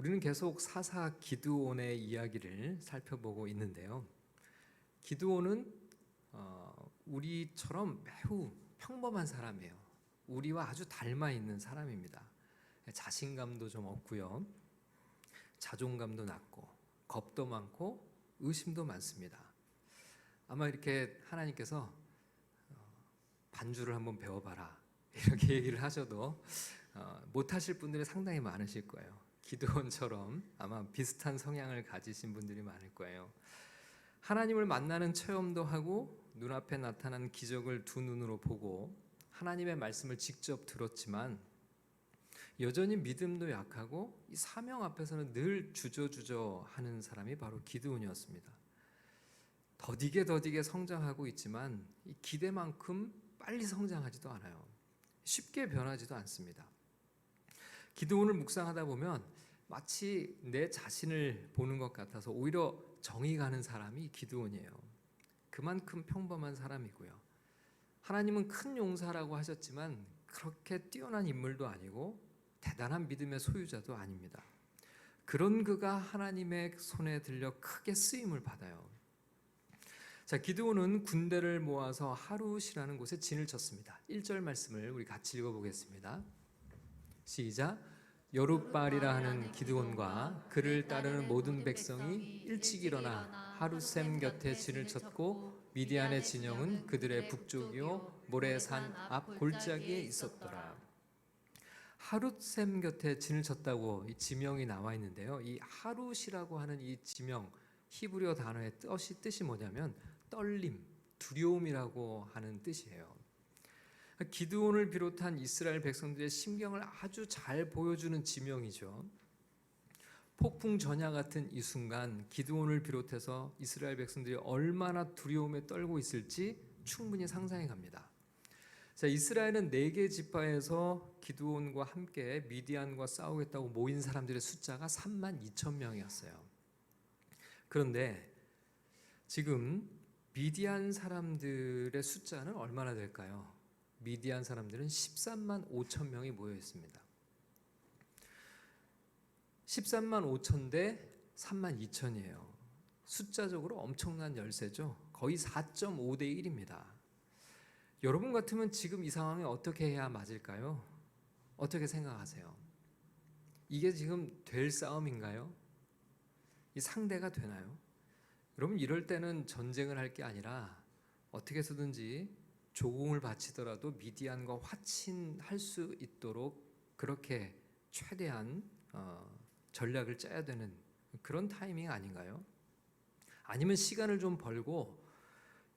우리는 계속 사사 기드온의 이야기를 살펴보고 있는데요. 기드온은 우리처럼 매우 평범한 사람이에요. 우리와 아주 닮아 있는 사람입니다. 자신감도 좀 없고요. 자존감도 낮고 겁도 많고 의심도 많습니다. 아마 이렇게 하나님께서 반주를 한번 배워봐라 이렇게 얘기를 하셔도 못하실 분들이 상당히 많으실 거예요. 기드온처럼 아마 비슷한 성향을 가지신 분들이 많을 거예요. 하나님을 만나는 체험도 하고 눈앞에 나타난 기적을 두 눈으로 보고 하나님의 말씀을 직접 들었지만 여전히 믿음도 약하고 이 사명 앞에서는 늘 주저주저 하는 사람이 바로 기드온이었습니다. 더디게 성장하고 있지만 이 기대만큼 빨리 성장하지도 않아요. 쉽게 변하지도 않습니다. 기드온을 묵상하다 보면 마치 내 자신을 보는 것 같아서 오히려 정이 가는 사람이 기드온이에요. 그만큼 평범한 사람이고요. 하나님은 큰 용사라고 하셨지만 그렇게 뛰어난 인물도 아니고 대단한 믿음의 소유자도 아닙니다. 그런 그가 하나님의 손에 들려 크게 쓰임을 받아요. 자, 기드온은 군대를 모아서 하룻이라는 곳에 진을 쳤습니다. 1절 말씀을 우리 같이 읽어보겠습니다. 시작. 여룻발이라 하는 기드온과 그를 따르는 모든 백성이 일찍 일어나 하룻샘 곁에 진을 쳤고 미디안의 진영은 그들의 북쪽이요 모레산 앞 골짜기에 있었더라. 하룻샘 곁에 진을 쳤다고 이 지명이 나와 있는데요. 이 하룻이라고 하는 이 지명 히브리어 단어의 뜻이 뭐냐면 떨림, 두려움이라고 하는 뜻이에요. 기드온을 비롯한 이스라엘 백성들의 심경을 아주 잘 보여주는 지명이죠. 폭풍 전야 같은 이 순간 기드온을 비롯해서 이스라엘 백성들이 얼마나 두려움에 떨고 있을지 충분히 상상해 갑니다. 자, 이스라엘은 4개 지파에서 기드온과 함께 미디안과 싸우겠다고 모인 사람들의 숫자가 32,000명이었어요. 그런데 지금 미디안 사람들의 숫자는 얼마나 될까요? 미디안 사람들은 13만 5천 명이 모여 있습니다. 13만 5천 대 3만 2천이에요. 숫자적으로 엄청난 열세죠. 거의 4.5대 1입니다. 여러분 같으면 지금 이 상황에 어떻게 해야 맞을까요? 어떻게 생각하세요? 이게 지금 될 싸움인가요? 이 상대가 되나요? 여러분 이럴 때는 전쟁을 할 게 아니라 어떻게 해서든지 조공을 바치더라도 미디안과 화친할 수 있도록 그렇게 최대한 전략을 짜야 되는 그런 타이밍 아닌가요? 아니면 시간을 좀 벌고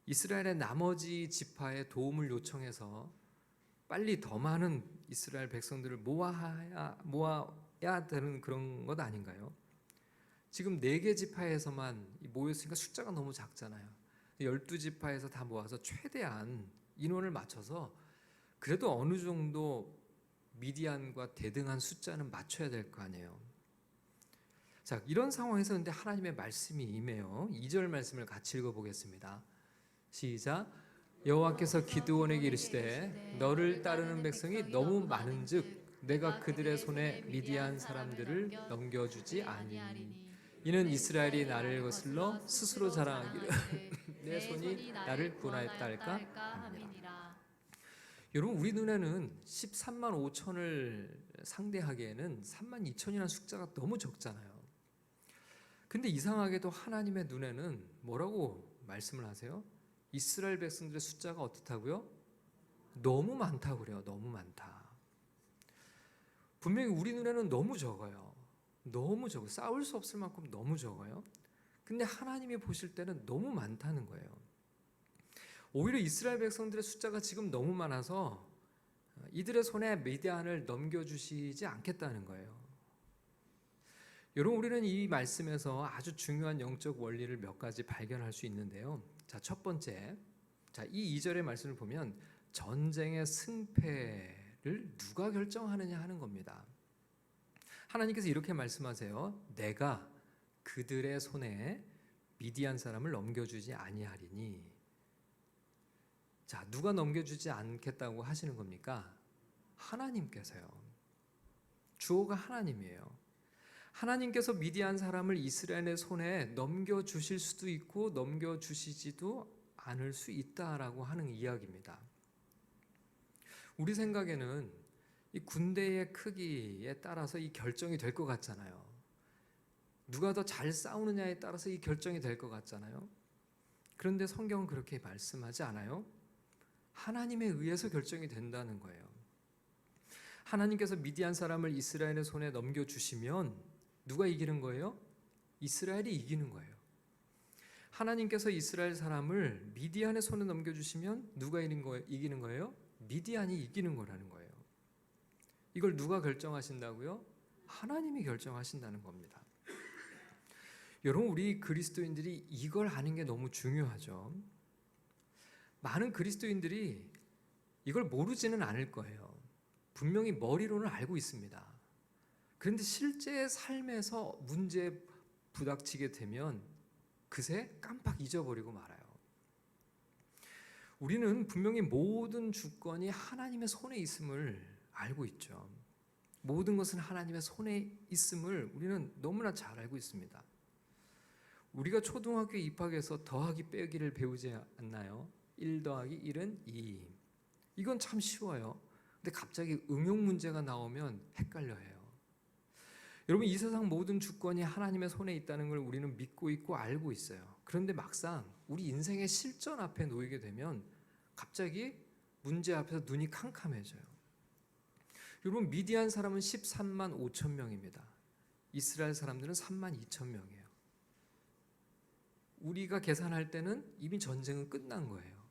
이스라엘의 나머지 지파의 도움을 요청해서 빨리 더 많은 이스라엘 백성들을 모아야 되는 그런 것 아닌가요? 지금 4개 지파에서만 모였으니까 숫자가 너무 작잖아요. 12지파에서 다 모아서 최대한 인원을 맞춰서 그래도 어느 정도 미디안과 대등한 숫자는 맞춰야 될 거 아니에요. 자, 이런 상황에서 근데 하나님의 말씀이 임해요. 2절 말씀을 같이 읽어보겠습니다. 시작. 여호와께서 기드온에게 이르시되 너를 따르는 백성이 너무 많은즉 내가 그들의 손에 미디안 사람들을 넘겨주지 아니하리니 이는 이스라엘이 나를 거슬러 스스로 자랑하기를 내 손이 나를 구원하였다 할까 함이라. 여러분 우리 눈에는 13만 5천을 상대하기에는 3만 2천이라는 숫자가 너무 적잖아요. 근데 이상하게도 하나님의 눈에는 뭐라고 말씀을 하세요? 이스라엘 백성들의 숫자가 어떻다고요? 너무 많다고 그래요. 너무 많다. 분명히 우리 눈에는 너무 적어요. 너무 적어. 싸울 수 없을 만큼 너무 적어요. 근데 하나님이 보실 때는 너무 많다는 거예요. 오히려 이스라엘 백성들의 숫자가 지금 너무 많아서 이들의 손에 미디안을 넘겨주시지 않겠다는 거예요. 여러분 우리는 이 말씀에서 아주 중요한 영적 원리를 몇 가지 발견할 수 있는데요. 자, 첫 번째, 이 2절의 말씀을 보면 전쟁의 승패를 누가 결정하느냐 하는 겁니다. 하나님께서 이렇게 말씀하세요. 내가 그들의 손에 미디안 사람을 넘겨주지 아니하리니. 자, 누가 넘겨주지 않겠다고 하시는 겁니까? 하나님께서요. 주어가 하나님이에요. 하나님께서 미디안 사람을 이스라엘의 손에 넘겨주실 수도 있고 넘겨주시지도 않을 수 있다라고 하는 이야기입니다. 우리 생각에는 이 군대의 크기에 따라서 이 결정이 될 것 같잖아요. 누가 더 잘 싸우느냐에 따라서 이 결정이 될 것 같잖아요. 그런데 성경은 그렇게 말씀하지 않아요. 하나님에 의해서 결정이 된다는 거예요. 하나님께서 미디안 사람을 이스라엘의 손에 넘겨주시면 누가 이기는 거예요? 이스라엘이 이기는 거예요. 하나님께서 이스라엘 사람을 미디안의 손에 넘겨주시면 누가 이기는 거예요? 미디안이 이기는 거라는 거예요. 이걸 누가 결정하신다고요? 하나님이 결정하신다는 겁니다. 여러분, 우리 그리스도인들이 이걸 아는 게 너무 중요하죠. 많은 그리스도인들이 이걸 모르지는 않을 거예요. 분명히 머리로는 알고 있습니다. 그런데 실제 삶에서 문제에 부닥치게 되면 그새 깜빡 잊어버리고 말아요. 우리는 분명히 모든 주권이 하나님의 손에 있음을 알고 있죠. 모든 것은 하나님의 손에 있음을 우리는 너무나 잘 알고 있습니다. 우리가 초등학교에 입학해서 더하기 빼기를 배우지 않나요? 1 더하기 1은 2. 이건 참 쉬워요. 근데 갑자기 응용 문제가 나오면 헷갈려해요. 여러분, 이 세상 모든 주권이 하나님의 손에 있다는 걸 우리는 믿고 있고 알고 있어요. 그런데 막상 우리 인생의 실전 앞에 놓이게 되면 갑자기 문제 앞에서 눈이 캄캄해져요. 여러분, 미디안 사람은 13만 5천 명입니다. 이스라엘 사람들은 3만 2천 명이에요. 우리가 계산할 때는 이미 전쟁은 끝난 거예요.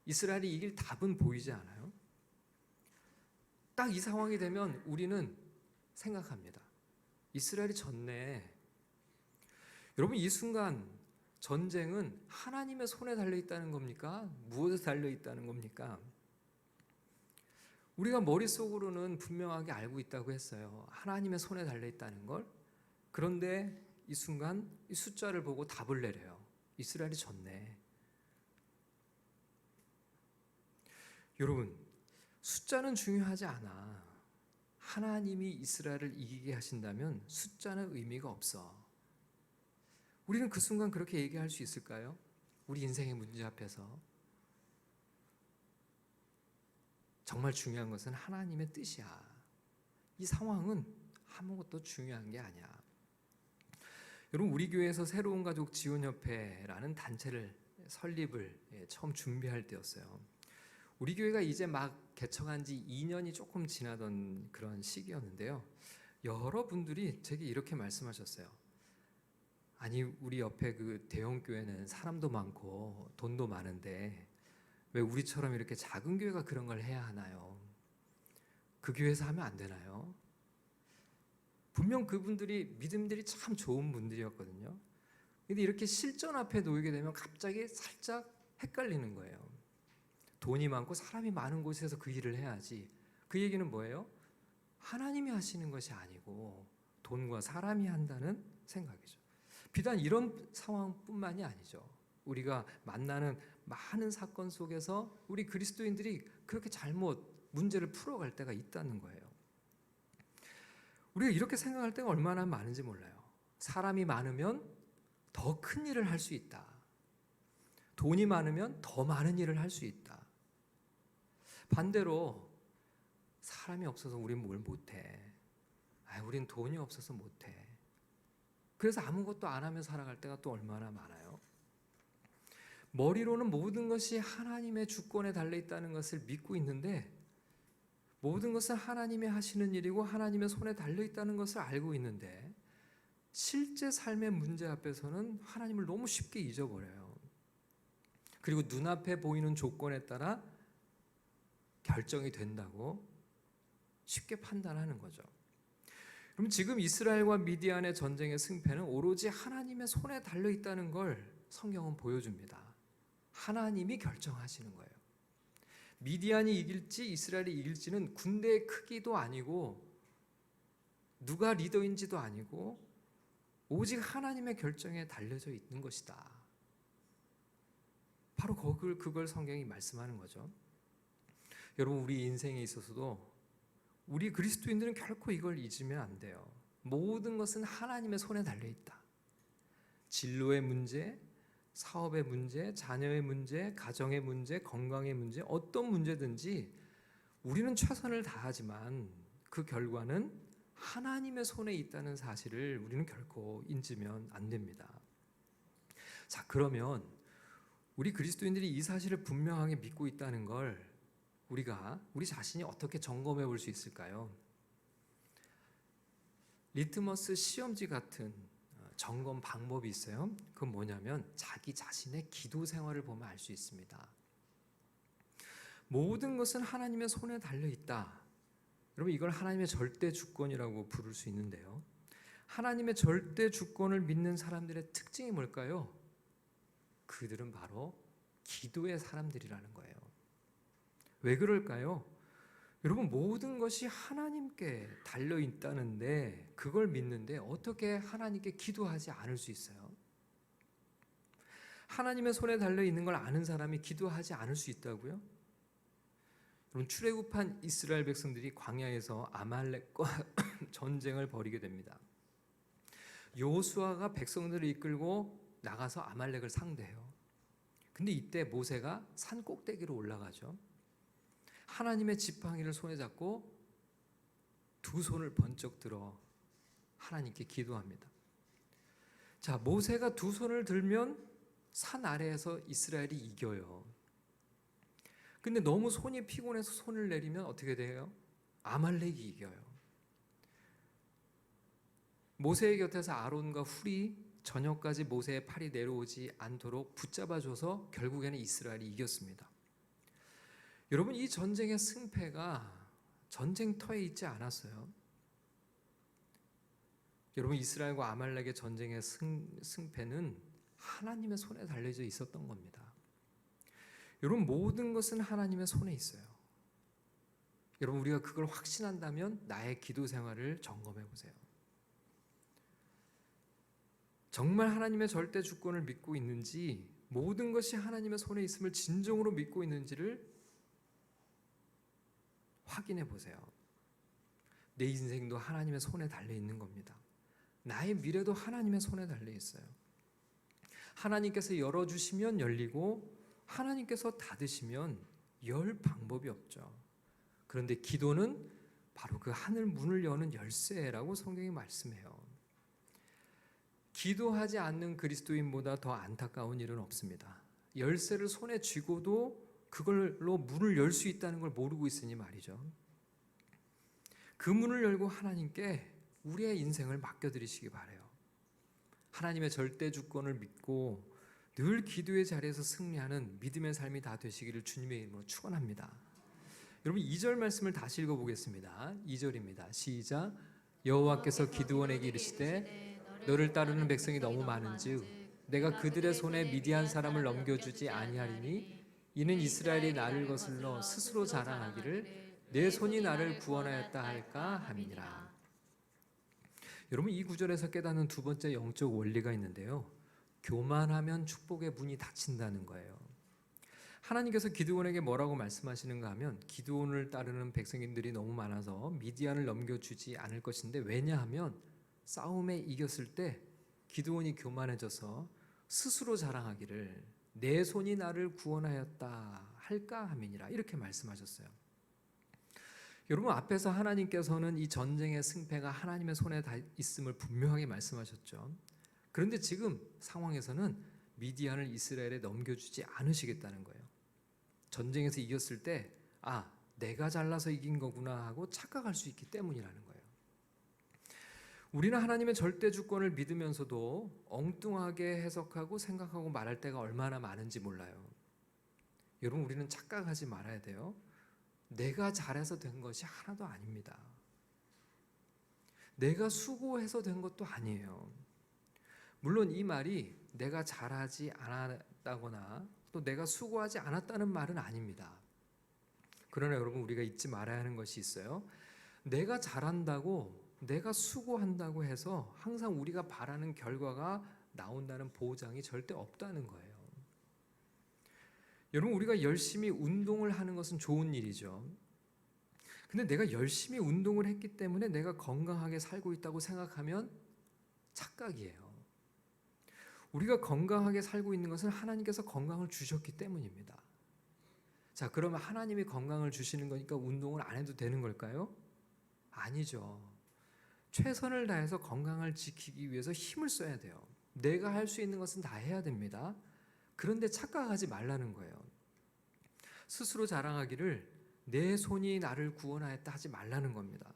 이스라엘이 이길 답은 보이지 않아요? 딱 이 상황이 되면 우리는 생각합니다. 이스라엘이 졌네. 여러분, 이 순간 전쟁은 하나님의 손에 달려있다는 겁니까? 무엇에 달려있다는 겁니까? 우리가 머릿속으로는 분명하게 알고 있다고 했어요. 하나님의 손에 달려있다는 걸. 그런데 이 순간 이 숫자를 보고 답을 내려요. 이스라엘이 졌네. 여러분, 숫자는 중요하지 않아. 하나님이 이스라엘을 이기게 하신다면 숫자는 의미가 없어. 우리는 그 순간 그렇게 얘기할 수 있을까요? 우리 인생의 문제 앞에서. 정말 중요한 것은 하나님의 뜻이야. 이 상황은 아무것도 중요한 게 아니야. 여러분, 우리 교회에서 새로운 가족 지원협회라는 단체를 설립을 처음 준비할 때였어요. 우리 교회가 이제 막 개척한 지 2년이 조금 지나던 그런 시기였는데요. 여러분들이 제게 이렇게 말씀하셨어요. 아니, 우리 옆에 그 대형 교회는 사람도 많고 돈도 많은데 왜 우리처럼 이렇게 작은 교회가 그런 걸 해야 하나요? 그 교회에서 하면 안 되나요? 분명 그분들이 믿음들이 참 좋은 분들이었거든요. 근데 이렇게 실전 앞에 놓이게 되면 갑자기 살짝 헷갈리는 거예요. 돈이 많고 사람이 많은 곳에서 그 일을 해야지. 그 얘기는 뭐예요? 하나님이 하시는 것이 아니고 돈과 사람이 한다는 생각이죠. 비단 이런 상황뿐만이 아니죠. 우리가 만나는 많은 사건 속에서 우리 그리스도인들이 그렇게 잘못 문제를 풀어갈 때가 있다는 거예요. 우리가 이렇게 생각할 때가 얼마나 많은지 몰라요. 사람이 많으면 더 큰 일을 할 수 있다. 돈이 많으면 더 많은 일을 할 수 있다. 반대로 사람이 없어서 우린 뭘 못해. 우린 돈이 없어서 못해. 그래서 아무것도 안 하며 살아갈 때가 또 얼마나 많아요. 머리로는 모든 것이 하나님의 주권에 달려있다는 것을 믿고 있는데 모든 것은 하나님이 하시는 일이고 하나님의 손에 달려있다는 것을 알고 있는데 실제 삶의 문제 앞에서는 하나님을 너무 쉽게 잊어버려요. 그리고 눈앞에 보이는 조건에 따라 결정이 된다고 쉽게 판단하는 거죠. 그럼 지금 이스라엘과 미디안의 전쟁의 승패는 오로지 하나님의 손에 달려있다는 걸 성경은 보여줍니다. 하나님이 결정하시는 거예요. 미디안이 이길지 이스라엘이 이길지는 군대의 크기도 아니고 누가 리더인지도 아니고 오직 하나님의 결정에 달려져 있는 것이다. 바로 그걸 성경이 말씀하는 거죠. 여러분, 우리 인생에 있어서도 우리 그리스도인들은 결코 이걸 잊으면 안 돼요. 모든 것은 하나님의 손에 달려 있다. 진로의 문제, 사업의 문제, 자녀의 문제, 가정의 문제, 건강의 문제, 어떤 문제든지 우리는 최선을 다하지만 그 결과는 하나님의 손에 있다는 사실을 우리는 결코 잊으면 안 됩니다. 자, 그러면 우리 그리스도인들이 이 사실을 분명하게 믿고 있다는 걸 우리 자신이 어떻게 점검해 볼 수 있을까요? 리트머스 시험지 같은 점검 방법이 있어요. 그건 뭐냐면 자기 자신의 기도 생활을 보면 알 수 있습니다. 모든 것은 하나님의 손에 달려 있다. 여러분, 이걸 하나님의 절대 주권이라고 부를 수 있는데요. 하나님의 절대 주권을 믿는 사람들의 특징이 뭘까요? 그들은 바로 기도의 사람들이라는 거예요. 왜 그럴까요? 여러분, 모든 것이 하나님께 달려 있다는데 그걸 믿는데 어떻게 하나님께 기도하지 않을 수 있어요? 하나님의 손에 달려 있는 걸 아는 사람이 기도하지 않을 수 있다고요? 여러분, 출애굽한 이스라엘 백성들이 광야에서 아말렉과 전쟁을 벌이게 됩니다. 여호수아가 백성들을 이끌고 나가서 아말렉을 상대해요. 근데 이때 모세가 산 꼭대기로 올라가죠. 하나님의 지팡이를 손에 잡고 두 손을 번쩍 들어 하나님께 기도합니다. 자, 모세가 두 손을 들면 산 아래에서 이스라엘이 이겨요. 근데 너무 손이 피곤해서 손을 내리면 어떻게 돼요? 아말렉이 이겨요. 모세의 곁에서 아론과 훌이 저녁까지 모세의 팔이 내려오지 않도록 붙잡아줘서 결국에는 이스라엘이 이겼습니다. 여러분, 이 전쟁의 승패가 전쟁터에 있지 않았어요. 여러분, 이스라엘과 아말렉의 전쟁의 승패는 하나님의 손에 달려져 있었던 겁니다. 여러분, 모든 것은 하나님의 손에 있어요. 여러분, 우리가 그걸 확신한다면 나의 기도 생활을 점검해 보세요. 정말 하나님의 절대 주권을 믿고 있는지, 모든 것이 하나님의 손에 있음을 진정으로 믿고 있는지를 확인해 보세요. 내 인생도 하나님의 손에 달려 있는 겁니다. 나의 미래도 하나님의 손에 달려 있어요. 하나님께서 열어주시면 열리고 하나님께서 닫으시면 열 방법이 없죠. 그런데 기도는 바로 그 하늘 문을 여는 열쇠라고 성경이 말씀해요. 기도하지 않는 그리스도인보다 더 안타까운 일은 없습니다. 열쇠를 손에 쥐고도 그걸로 문을 열 수 있다는 걸 모르고 있으니 말이죠. 그 문을 열고 하나님께 우리의 인생을 맡겨드리시기 바라요. 하나님의 절대 주권을 믿고 늘 기도의 자리에서 승리하는 믿음의 삶이 다 되시기를 주님의 이름으로 축원합니다. 여러분, 2절 말씀을 다시 읽어보겠습니다. 2절입니다. 시작. 여호와께서 기드온에게 이르시되 너를 따르는 백성이 너무 많은즉 내가 그들의 손에 미디안 사람을 넘겨주지 아니하리니 이는 이스라엘이 나를 거슬러 스스로 자랑하기를 내 손이 나를 구원하였다 할까 함이니라. 여러분, 이 구절에서 깨닫는 두 번째 영적 원리가 있는데요. 교만하면 축복의 문이 닫힌다는 거예요. 하나님께서 기드온에게 뭐라고 말씀하시는가 하면 기드온을 따르는 백성인들이 너무 많아서 미디안을 넘겨주지 않을 것인데, 왜냐하면 싸움에 이겼을 때 기드온이 교만해져서 스스로 자랑하기를 내 손이 나를 구원하였다 할까 함이니라, 이렇게 말씀하셨어요. 여러분, 앞에서 하나님께서는 이 전쟁의 승패가 하나님의 손에 다 있음을 분명하게 말씀하셨죠. 그런데 지금 상황에서는 미디안을 이스라엘에 넘겨주지 않으시겠다는 거예요. 전쟁에서 이겼을 때 내가 잘나서 이긴 거구나 하고 착각할 수 있기 때문이라는 거예요. 우리는 하나님의 절대 주권을 믿으면서도 엉뚱하게 해석하고 생각하고 말할 때가 얼마나 많은지 몰라요. 여러분, 우리는 착각하지 말아야 돼요. 내가 잘해서 된 것이 하나도 아닙니다. 내가 수고해서 된 것도 아니에요. 물론 이 말이 내가 잘하지 않았다거나 또 내가 수고하지 않았다는 말은 아닙니다. 그러나 여러분, 우리가 잊지 말아야 하는 것이 있어요. 내가 잘한다고, 내가 수고한다고 해서 항상 우리가 바라는 결과가 나온다는 보장이 절대 없다는 거예요. 여러분, 우리가 열심히 운동을 하는 것은 좋은 일이죠. 근데 내가 열심히 운동을 했기 때문에 내가 건강하게 살고 있다고 생각하면 착각이에요. 우리가 건강하게 살고 있는 것은 하나님께서 건강을 주셨기 때문입니다. 자, 그러면 하나님이 건강을 주시는 거니까 운동을 안 해도 되는 걸까요? 아니죠. 최선을 다해서 건강을 지키기 위해서 힘을 써야 돼요. 내가 할 수 있는 것은 다 해야 됩니다. 그런데 착각하지 말라는 거예요. 스스로 자랑하기를 내 손이 나를 구원하였다 하지 말라는 겁니다.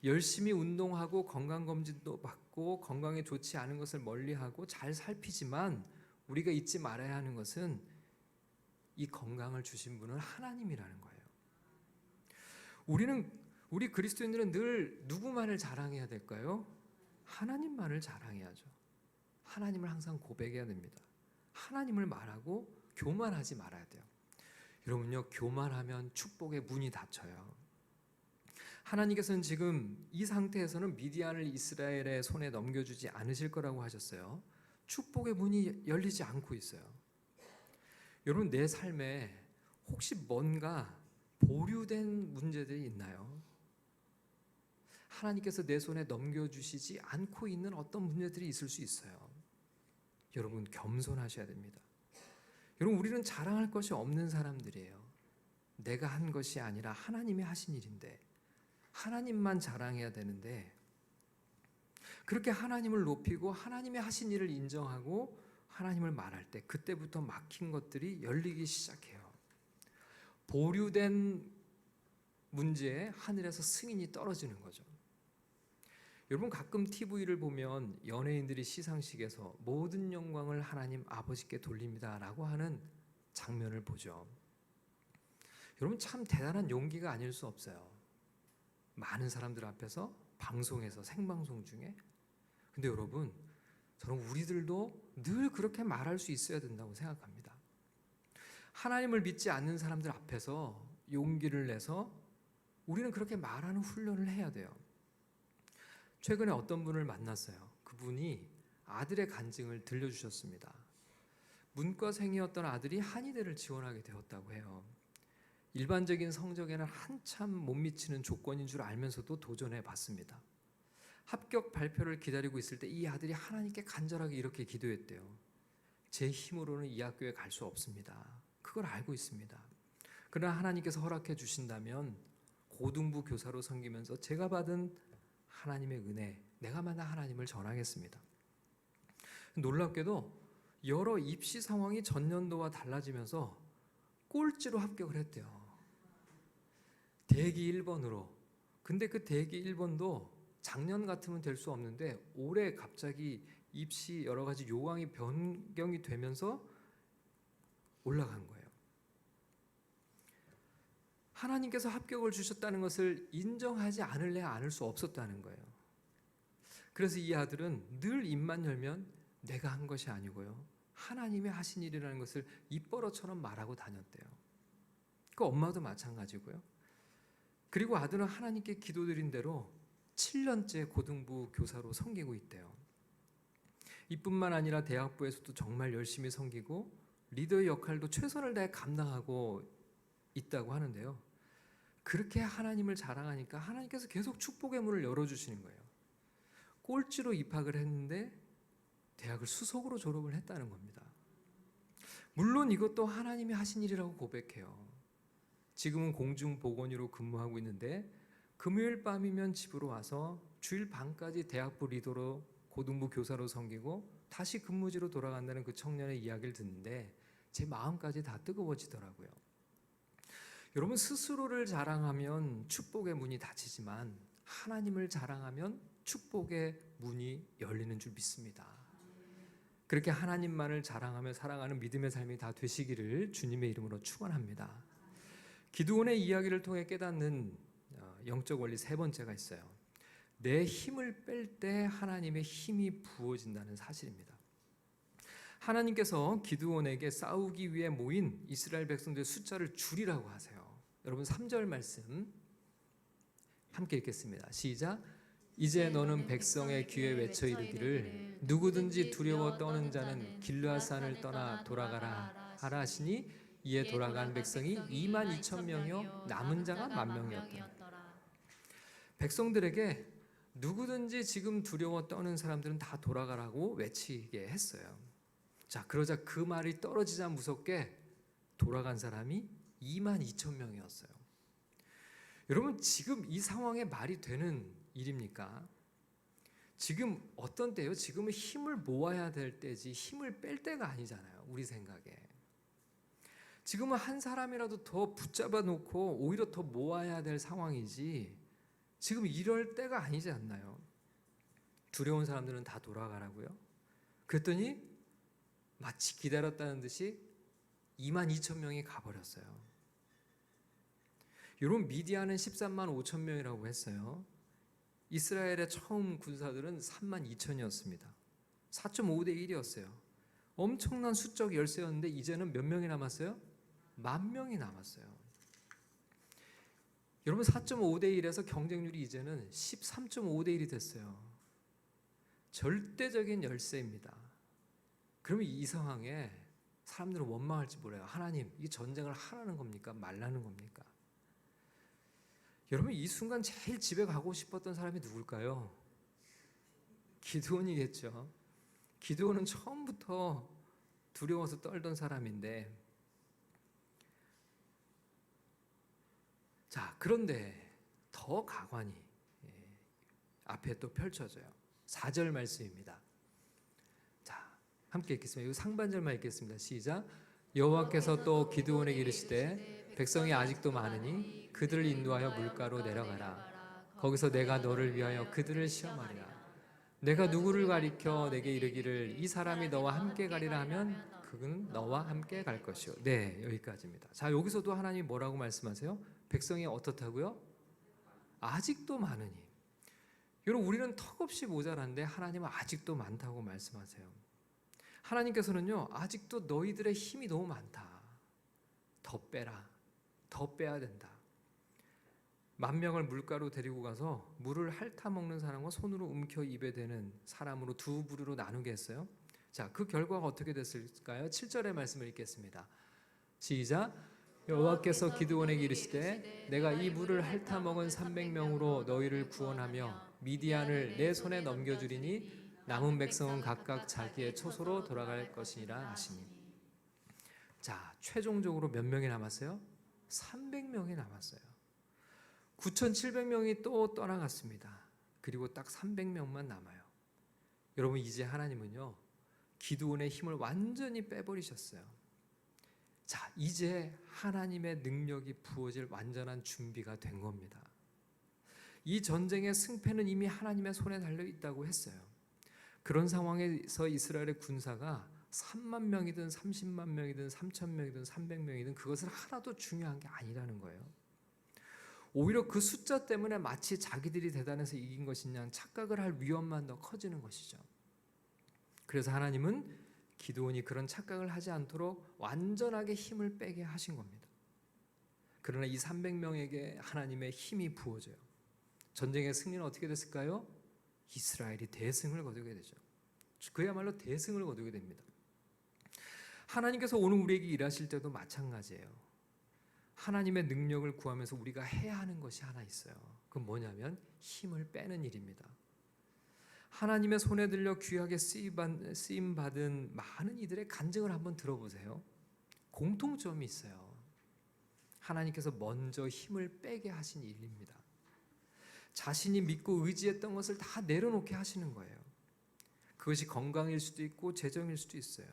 열심히 운동하고 건강검진도 받고 건강에 좋지 않은 것을 멀리하고 잘 살피지만 우리가 잊지 말아야 하는 것은 이 건강을 주신 분은 하나님이라는 거예요. 우리 그리스도인들은 늘 누구만을 자랑해야 될까요? 하나님만을 자랑해야죠. 하나님을 항상 고백해야 됩니다. 하나님을 말하고 교만하지 말아야 돼요. 여러분요, 교만하면 축복의 문이 닫혀요. 하나님께서는 지금 이 상태에서는 미디안을 이스라엘의 손에 넘겨주지 않으실 거라고 하셨어요. 축복의 문이 열리지 않고 있어요. 여러분, 내 삶에 혹시 뭔가 보류된 문제들이 있나요? 하나님께서 내 손에 넘겨주시지 않고 있는 어떤 문제들이 있을 수 있어요. 여러분, 겸손하셔야 됩니다. 여러분, 우리는 자랑할 것이 없는 사람들이에요. 내가 한 것이 아니라 하나님이 하신 일인데 하나님만 자랑해야 되는데, 그렇게 하나님을 높이고 하나님이 하신 일을 인정하고 하나님을 말할 때 그때부터 막힌 것들이 열리기 시작해요. 보류된 문제에 하늘에서 승인이 떨어지는 거죠. 여러분, 가끔 TV를 보면 연예인들이 시상식에서 모든 영광을 하나님 아버지께 돌립니다 라고 하는 장면을 보죠. 여러분, 참 대단한 용기가 아닐 수 없어요. 많은 사람들 앞에서 방송에서 생방송 중에. 근데 여러분, 저는 우리들도 늘 그렇게 말할 수 있어야 된다고 생각합니다. 하나님을 믿지 않는 사람들 앞에서 용기를 내서 우리는 그렇게 말하는 훈련을 해야 돼요. 최근에 어떤 분을 만났어요. 그분이 아들의 간증을 들려주셨습니다. 문과생이었던 아들이 한의대를 지원하게 되었다고 해요. 일반적인 성적에는 한참 못 미치는 조건인 줄 알면서도 도전해 봤습니다. 합격 발표를 기다리고 있을 때 이 아들이 하나님께 간절하게 이렇게 기도했대요. 제 힘으로는 이 학교에 갈 수 없습니다. 그걸 알고 있습니다. 그러나 하나님께서 허락해 주신다면 고등부 교사로 섬기면서 제가 받은 하나님의 은혜, 내가 만난 하나님을 전하겠습니다. 놀랍게도 여러 입시 상황이 전년도와 달라지면서 꼴찌로 합격을 했대요. 대기 1번으로. 근데 그 대기 1번도 작년 같으면 될 수 없는데 올해 갑자기 입시 여러 가지 요강이 변경이 되면서 올라간 거예요. 하나님께서 합격을 주셨다는 것을 인정하지 않을래야 않을 수 없었다는 거예요. 그래서 이 아들은 늘 입만 열면 내가 한 것이 아니고요, 하나님이 하신 일이라는 것을 입버릇처럼 말하고 다녔대요. 그 엄마도 마찬가지고요. 그리고 아들은 하나님께 기도드린 대로 7년째 고등부 교사로 섬기고 있대요. 이뿐만 아니라 대학부에서도 정말 열심히 섬기고 리더의 역할도 최선을 다해 감당하고 있다고 하는데요. 그렇게 하나님을 자랑하니까 하나님께서 계속 축복의 문을 열어주시는 거예요. 꼴찌로 입학을 했는데 대학을 수석으로 졸업을 했다는 겁니다. 물론 이것도 하나님이 하신 일이라고 고백해요. 지금은 공중보건의로 근무하고 있는데 금요일 밤이면 집으로 와서 주일 밤까지 대학부 리더로 고등부 교사로 섬기고 다시 근무지로 돌아간다는 그 청년의 이야기를 듣는데 제 마음까지 다 뜨거워지더라고요. 여러분, 스스로를 자랑하면 축복의 문이 닫히지만 하나님을 자랑하면 축복의 문이 열리는 줄 믿습니다. 그렇게 하나님만을 자랑하며 살아가는 믿음의 삶이 다 되시기를 주님의 이름으로 축원합니다. 기드온의 이야기를 통해 깨닫는 영적 원리 세 번째가 있어요. 내 힘을 뺄 때 하나님의 힘이 부어진다는 사실입니다. 하나님께서 기드온에게 싸우기 위해 모인 이스라엘 백성들의 숫자를 줄이라고 하세요. 여러분, 3절 말씀 함께 읽겠습니다. 시작. 이제 너는 백성의 귀에 외쳐 이르기를 누구든지 두려워 떠는 자는 길르앗산을 떠나 돌아가라 하라 하시니 이에 돌아간 백성이 2만 2천 명이요 남은 자가 10,000명이었더라. 백성들에게 누구든지 지금 두려워 떠는 사람들은 다 돌아가라고 외치게 했어요. 자, 그러자 그 말이 떨어지자 무섭게 돌아간 사람이 2만 2천 명이었어요. 여러분, 지금 이 상황에 말이 되는 일입니까? 지금 어떤 때요? 지금은 힘을 모아야 될 때지 힘을 뺄 때가 아니잖아요. 우리 생각에. 지금은 한 사람이라도 더 붙잡아 놓고 오히려 더 모아야 될 상황이지 지금 이럴 때가 아니지 않나요? 두려운 사람들은 다 돌아가라고요. 그랬더니 마치 기다렸다는 듯이 2만 2천 명이 가버렸어요. 여러분, 미디안은 13만 5천 명이라고 했어요. 이스라엘의 처음 군사들은 3만 2천이었습니다. 4.5대 1이었어요. 엄청난 수적 열세였는데 이제는 몇 명이 남았어요? 10,000명이 남았어요. 여러분, 4.5대 1에서 경쟁률이 이제는 13.5대 1이 됐어요. 절대적인 열세입니다. 그러면 이 상황에 사람들은 원망할지 몰라요. 하나님, 이 전쟁을 하라는 겁니까? 말라는 겁니까? 여러분, 이 순간 제일 집에 가고 싶었던 사람이 누굴까요? 기드온이겠죠. 기드온은 처음부터 두려워서 떨던 사람인데, 자, 그런데 더 가관이 앞에 또 펼쳐져요. 4절 말씀입니다. 자, 함께 읽겠습니다. 이거 상반절만 읽겠습니다. 시작. 여호와께서 또 기드온에게 이르시되 백성이 아직도 많으니 그들을 인도하여 물가로 내려가라. 거기서 내가 너를 위하여 그들을 시험하리라. 내가 누구를 가리켜 내게 이르기를 이 사람이 너와 함께 가리라 하면 그는 너와 함께 갈 것이요. 네, 여기까지입니다. 자, 여기서도 하나님이 뭐라고 말씀하세요? 백성이 어떻다고요? 아직도 많으니. 여러분, 우리는 턱없이 모자란데 하나님은 아직도 많다고 말씀하세요. 하나님께서는요, 아직도 너희들의 힘이 너무 많다. 더 빼라. 더 빼야 된다. 10,000명을 물가로 데리고 가서 물을 핥아 먹는 사람과 손으로 움켜 입에 대는 사람으로 두 부류로 나누게 했어요. 자, 그 결과가 어떻게 됐을까요? 7절의 말씀을 읽겠습니다. 시작. 여호와께서 기드온에게 이르시되 내가 이 물을 핥아 먹은 300명으로 너희를 구원하며 미디안을 내 손에 넘겨주리니 남은 백성은 각각 자기의 처소로 돌아갈 것이니라 하시니. 자, 최종적으로 몇 명이 남았어요? 300명이 남았어요. 9,700명이 또 떠나갔습니다. 그리고 딱 300명만 남아요. 여러분, 이제 하나님은요, 기드온의 힘을 완전히 빼버리셨어요. 자, 이제 하나님의 능력이 부어질 완전한 준비가 된 겁니다. 이 전쟁의 승패는 이미 하나님의 손에 달려 있다고 했어요. 그런 상황에서 이스라엘의 군사가 3만 명이든 30만 명이든 3,000명이든 300명이든 그것은 하나도 중요한 게 아니라는 거예요. 오히려 그 숫자 때문에 마치 자기들이 대단해서 이긴 것이냐 착각을 할 위험만 더 커지는 것이죠. 그래서 하나님은 기드온이 그런 착각을 하지 않도록 완전하게 힘을 빼게 하신 겁니다. 그러나 이 300명에게 하나님의 힘이 부어져요. 전쟁의 승리는 어떻게 됐을까요? 이스라엘이 대승을 거두게 되죠. 그야말로 대승을 거두게 됩니다. 하나님께서 오늘 우리에게 일하실 때도 마찬가지예요. 하나님의 능력을 구하면서 우리가 해야 하는 것이 하나 있어요. 그건 뭐냐면 힘을 빼는 일입니다. 하나님의 손에 들려 귀하게 쓰임받은 많은 이들의 간증을 한번 들어보세요. 공통점이 있어요. 하나님께서 먼저 힘을 빼게 하신 일입니다. 자신이 믿고 의지했던 것을 다 내려놓게 하시는 거예요. 그것이 건강일 수도 있고 재정일 수도 있어요.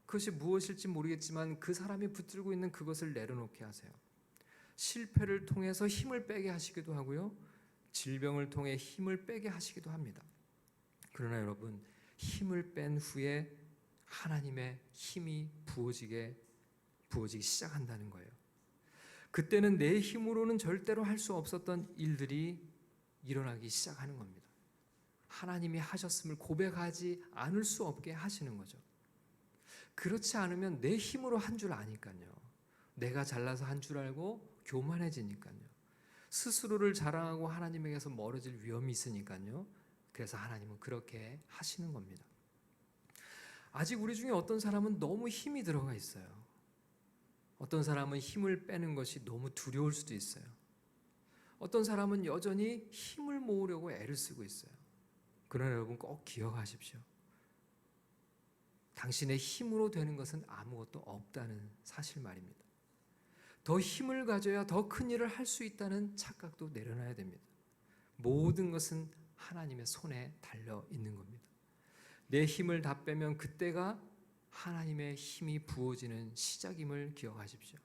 그것이 무엇일지 모르겠지만 그 사람이 붙들고 있는 그것을 내려놓게 하세요. 실패를 통해서 힘을 빼게 하시기도 하고요. 질병을 통해 힘을 빼게 하시기도 합니다. 그러나 여러분, 힘을 뺀 후에 하나님의 힘이 부어지기 시작한다는 거예요. 그때는 내 힘으로는 절대로 할 수 없었던 일들이 일어나기 시작하는 겁니다. 하나님이 하셨음을 고백하지 않을 수 없게 하시는 거죠. 그렇지 않으면 내 힘으로 한 줄 아니까요. 내가 잘나서 한 줄 알고 교만해지니까요. 스스로를 자랑하고 하나님에게서 멀어질 위험이 있으니까요. 그래서 하나님은 그렇게 하시는 겁니다. 아직 우리 중에 어떤 사람은 너무 힘이 들어가 있어요. 어떤 사람은 힘을 빼는 것이 너무 두려울 수도 있어요. 어떤 사람은 여전히 힘을 모으려고 애를 쓰고 있어요. 그러나 여러분 꼭 기억하십시오. 당신의 힘으로 되는 것은 아무것도 없다는 사실 말입니다. 더 힘을 가져야 더 큰 일을 할 수 있다는 착각도 내려놔야 됩니다. 모든 것은 하나님의 손에 달려 있는 겁니다. 내 힘을 다 빼면 그때가 하나님의 힘이 부어지는 시작임을 기억하십시오.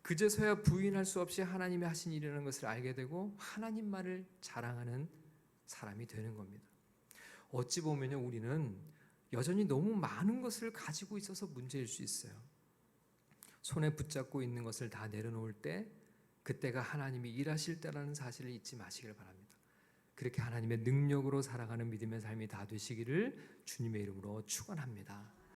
그제서야 부인할 수 없이 하나님이 하신 일이라는 것을 알게 되고 하나님만을 자랑하는 사람이 되는 겁니다. 어찌 보면요, 우리는 여전히 너무 많은 것을 가지고 있어서 문제일 수 있어요. 손에 붙잡고 있는 것을 다 내려놓을 때 그때가 하나님이 일하실 때라는 사실을 잊지 마시길 바랍니다. 그렇게 하나님의 능력으로 살아가는 믿음의 삶이 다 되시기를 주님의 이름으로 축원합니다.